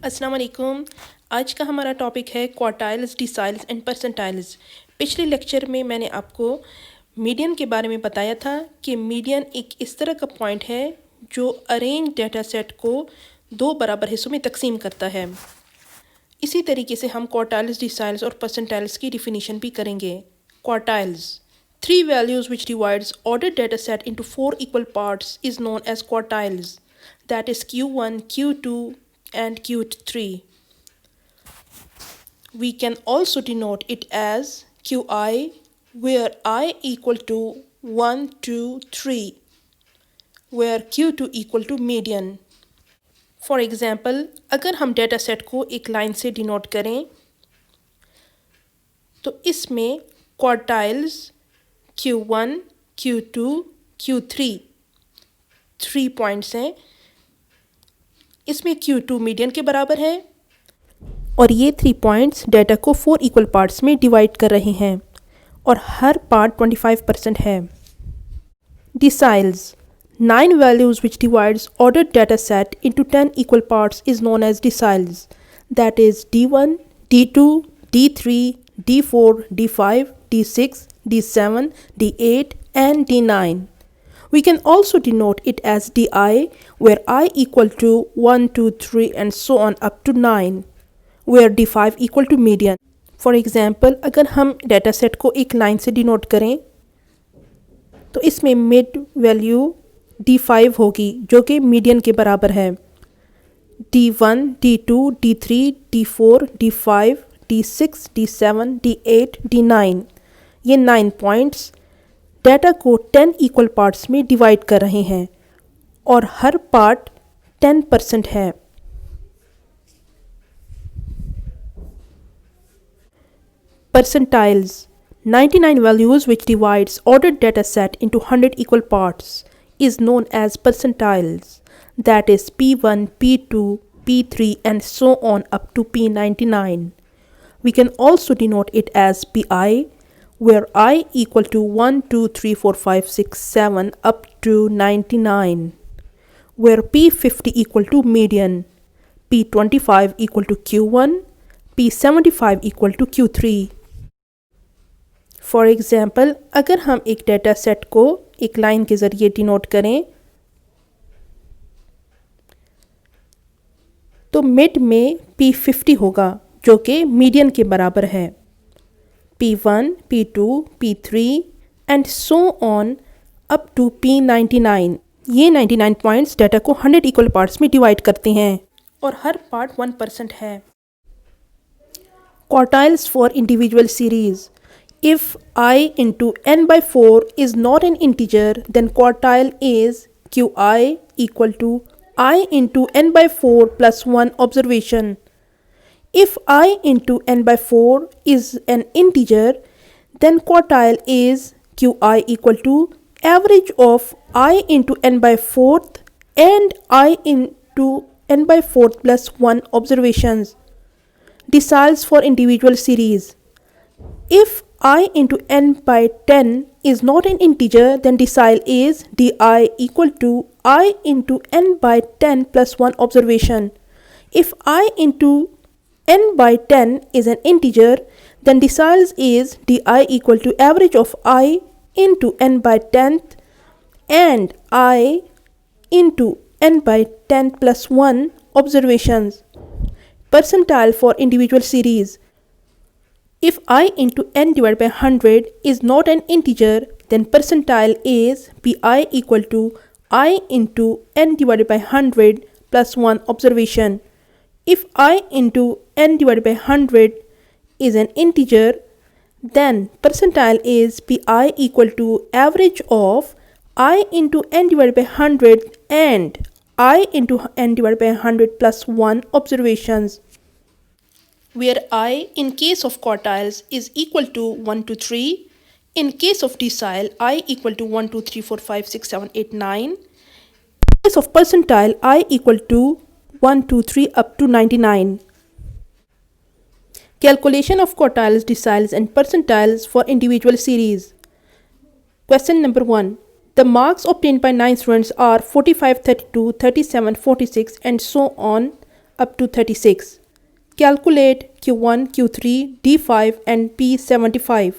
अस्सलाम वालेकुम। आज का हमारा टॉपिक है क्वार्टाइल्स, डिसाइल्स एंड परसेंटाइल्स। पिछले लेक्चर में मैंने आपको मीडियन के बारे में बताया था कि मीडियन एक इस तरह का पॉइंट है जो अरेंज डेटा सेट को दो बराबर हिस्सों में तकसीम करता है। इसी तरीके से हम क्वार्टाइल्स, डिसाइल्स और परसेंटाइल्स की डिफिनीशन भी करेंगे। Quartiles, three values which divides ordered data set into four equal parts is known as quartiles, that is Q1, Q2 and Q3. We can also denote it as Qi, where I equal to 1, 2, 3, where Q2 equal to median. For example, अगर हम data set को एक line से denote करें तो इसमें quartiles Q1, Q2, Q3 3 points हैं। इसमें Q2 मीडियन के बराबर है और ये 3 पॉइंट्स डेटा को 4 इक्वल पार्ट्स में डिवाइड कर रहे हैं और हर पार्ट 25% है। Deciles, 9 values which divides ordered data set into 10 equal parts is known as deciles, that is D1, D2, D3, D4, D5, D6, D7, D8 and D9. We can also denote it as Di, where I equal to 1, 2, 3 and so on up to 9, where D5 equal to median. For example, अगर हम data set को एक line से denote करें तो इसमें mid value D5 होगी जो कि मीडियन के बराबर है। D1, D2, D3, D4, D5, D6, D7, D8, D9 ये 9 पॉइंट्स डेटा को 10 इक्वल पार्ट्स में डिवाइड कर रहे हैं और हर पार्ट 10% है। Percentiles, 99 values which divides ordered data set into 100 equal parts is known as percentiles, that is P1, P2, P3 and so on up to P99. We can also denote it as Pi, where I equal to 1, 2, 3, 4, 5, 6, 7 up to 99, where P50 equal to median, P25 equal to Q1, P75 equal to Q3. For example, अगर हम एक data set को एक line के ज़रिए denote करें तो mid में P50 होगा जो कि मीडियन के बराबर है। P1, P2, P3 and so on up to P99। ये 99 पॉइंट्स डाटा को 100 इक्वल पार्ट्स में डिवाइड करते हैं और हर पार्ट 1% है। Quartiles for individual series, if I into n by 4 is not an integer, then quartile is Qi equal to I into n by 4 plus 1 observation. If I into n by 4 is an integer, then quartile is Qi equal to average of I into n by 4th and I into n by 4th plus 1 observations. Deciles for individual series. If I into n by 10 is not an integer, then decile is Di equal to I into n by 10 plus 1 observation. If I into n by 10 is an integer, then deciles is Di equal to average of I into n by 10th and I into n by 10 plus 1 observations. Percentile for individual series. If I into n divided by 100 is not an integer, then percentile is Pi equal to I into n divided by 100 plus 1 observation. If I into n divided by 100 is an integer, then percentile is Pi equal to average of I into n divided by 100 and I into n divided by 100 plus 1 observations, where I in case of quartiles is equal to 1 to 3, in case of decile I equal to 1, 2, 3, 4, 5, 6, 7, 8, 9, in case of percentile I equal to 1, 2, 3 up to 99. Calculation of quartiles, deciles and percentiles for individual series. Question number 1. The marks obtained by 9 students are 45, 32, 37, 46 and so on up to 36. Calculate Q1, Q3, D5 and P75.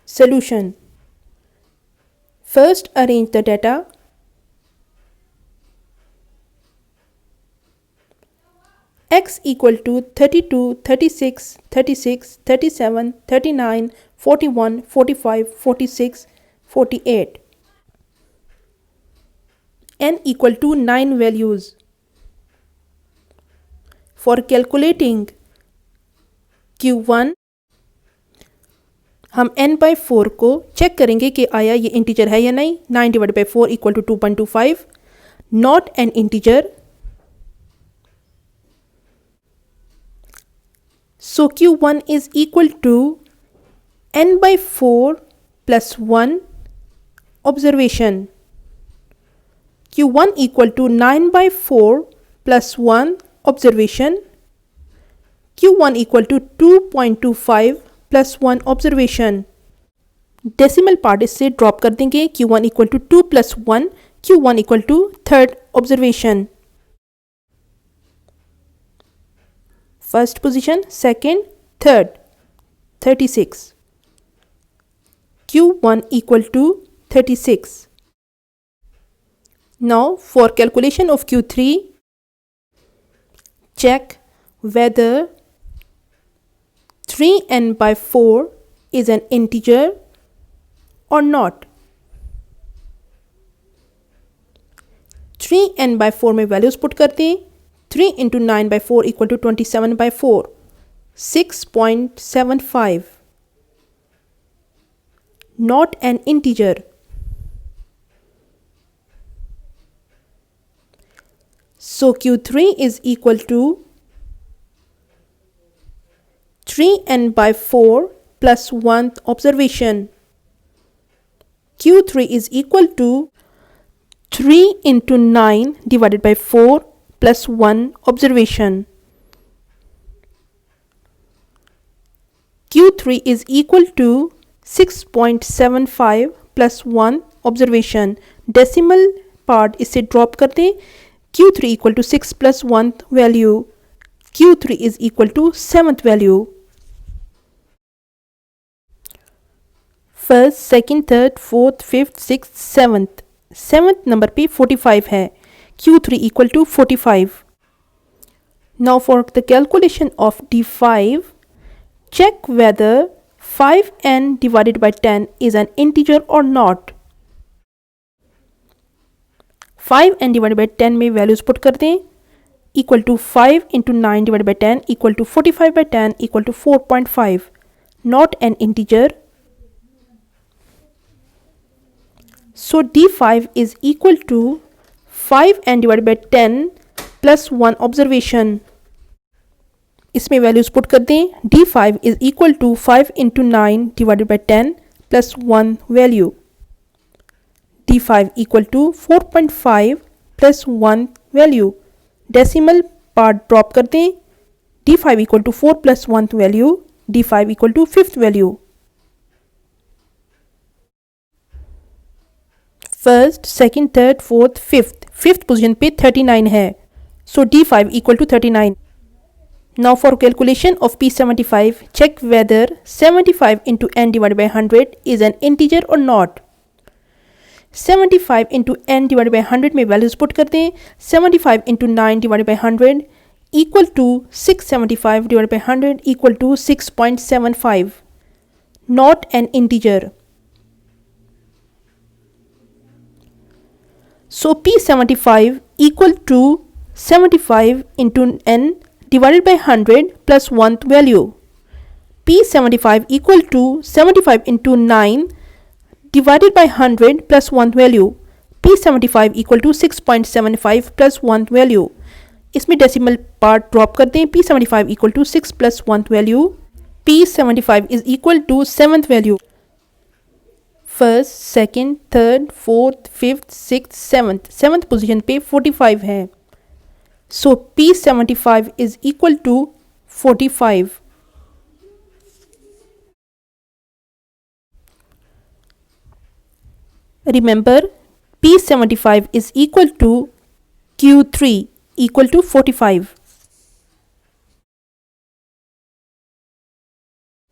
Solution. First arrange the data. X equal to 32, 36, 36, 37, 39, 41, 45, 46, 48. N equal to 9 values. For calculating Q1 हम n/4 को check करेंगे कि आया ये integer है या नहीं. 9 divide by 4 equal to 2.25. Not an integer. So Q1 is equal to n/4 plus 1 observation. Q1 equal to 9/4 plus 1 observation. Q1 equal to 2.25 plus 1 observation. Decimal part इससे ड्रॉप कर देंगे. Q1 equal to 2 plus 1. Q1 equal to third observation. First position, second, third, 36. Q1 equal to 36. Now for calculation of Q3, check whether 3n/4 is an integer or not. 3n/4 में values put करते हैं. 3 into 9/4 equal to 27/4. 6.75. Not an integer. So Q3 is equal to 3n/4 plus 1 observation. Q3 is equal to 3 into 9 divided by 4 plus 1 observation. Q3 is equal to 6.75 plus 1 observation. Decimal part इससे drop कर दें. Q3 equal to 6 plus 1 value. Q3 is equal to 7th value. First, second, third, fourth, fifth, sixth, seventh. 7th number पे 45 है. Q3 equal to 45. Now for the calculation of D5, check whether 5n divided by 10 is an integer or not. 5n divided by 10 में values put कर दें. Equal to 5 into 9 divided by 10 equal to 45 by 10 equal to 4.5. Not an integer. So D5 is equal to 5n divided by 10 plus 1 observation. इसमें values put कर दें. D5 is equal to 5 into 9 divided by 10 plus 1 value. D5 equal to 4.5 plus 1 value. Decimal part drop कर दें. D5 equal to 4 plus 1 value. D5 equal to 5th value. First, second, third, fourth, fifth. Fifth position पे 39 है. So D5 equal to 39. Now for calculation of P75, check whether 75 into n divided by 100 is an integer or not. 75 into n divided by 100 में values put करते हैं. 75 into 9 divided by 100 equal to 675 divided by 100 equal to 6.75. Not an integer. So P75 equal to 75 into n divided by 100 plus 1th value. P75 equal to 75 into 9 divided by 100 plus 1th value. P75 equal to 6.75 plus 1th value. इसमें decimal part drop कर दें. P75 equal to 6 plus 1th value. P75 is equal to 7th value. First, second, third, fourth, fifth, sixth, seventh. 7th position पे 45 है. So P75 is equal to 45. Remember, P75 is equal to Q3 equal to 45.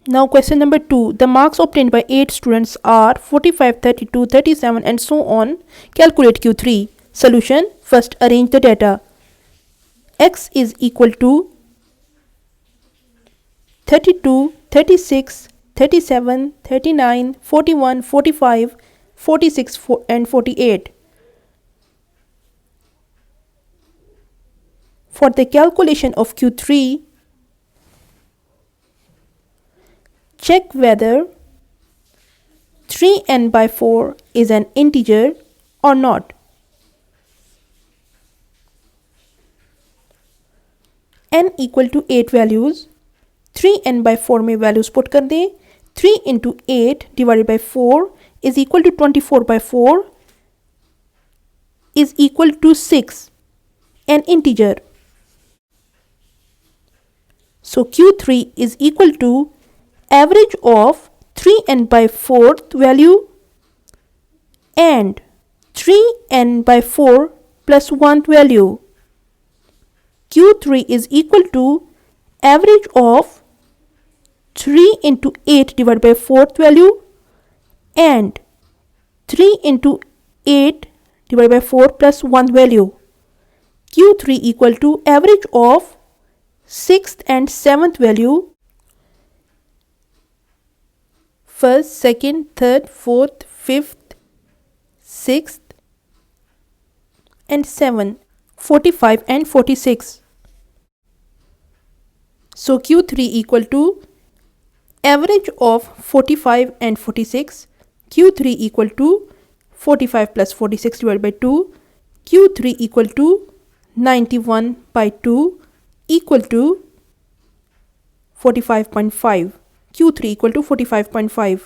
Now question number 2. The marks obtained by 8 students are 45, 32, 37 and so on. Calculate Q3. Solution. First arrange the data. X is equal to 32, 36, 37, 39, 41, 45, 46 and 48. For the calculation of Q3, check whether 3n by 4 is an integer or not. n equal to 8 values. 3n by 4 में values put कर दें. 3 into 8 divided by 4 is equal to 24 by 4 is equal to 6, an integer. So Q3 is equal to average of 3n by 4th value and 3n by 4 plus 1th value. Q3 is equal to average of 3 into 8 divided by 4th value and 3 into 8 divided by 4 plus 1th value. Q3 equal to average of 6th and 7th value. First, second, third, fourth, fifth, sixth and 7, 45 and 46. So Q3 equal to average of 45 and 46. Q3 equal to 45 plus 46 divided by 2. Q3 equal to 91 by 2 equal to 45.5. Q3 equal to 45.5.